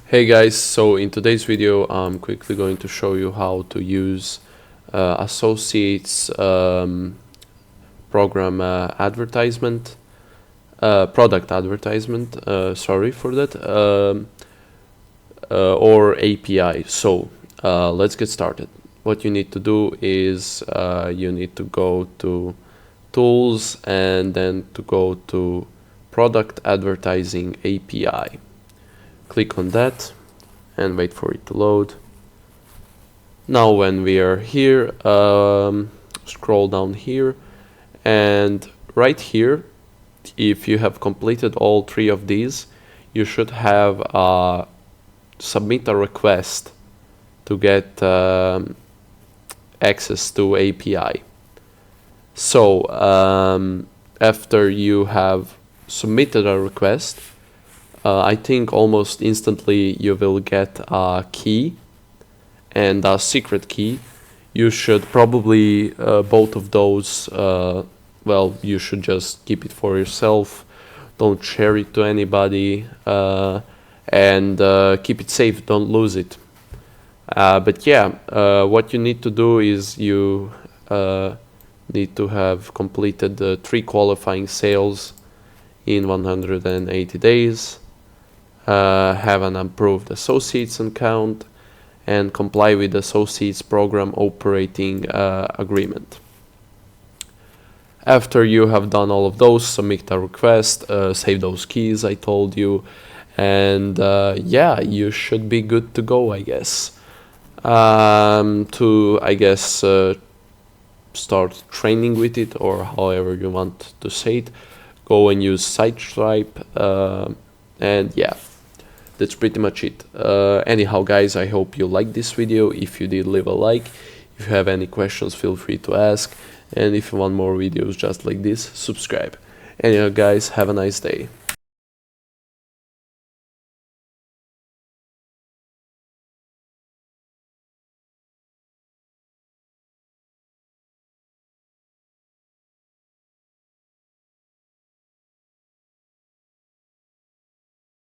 Hey guys, so in today's video I'm quickly going to show you how to use Associates program advertisement, product advertisement, sorry for that, or API. So let's get started. What you need to do is you need to go to Tools and then to go to Product Advertising API. Click on that and wait for it to load. Now when we are here, scroll down here, and right here, if you have completed all three of these, you should have submit a request to get access to API. So after you have submitted a request, I think almost instantly you will get a key and a secret key. You should probably both of those, well, you should just keep it for yourself. Don't share it to anybody, and keep it safe, don't lose it. But yeah, what you need to do is you need to have completed the 3 qualifying sales in 180 days. Have an approved associates account, and comply with the associates program operating agreement. After you have done all of those, submit a request, save those keys I told you, and yeah, you should be good to go, I guess. Start training with it, or however you want to say it, go and use SiteStripe, and yeah, that's pretty much it. Anyhow guys, I hope you liked this video. If you did, leave a like. If you have any questions, feel free to ask, and if you want more videos just like this, subscribe. Anyhow guys, have a nice day.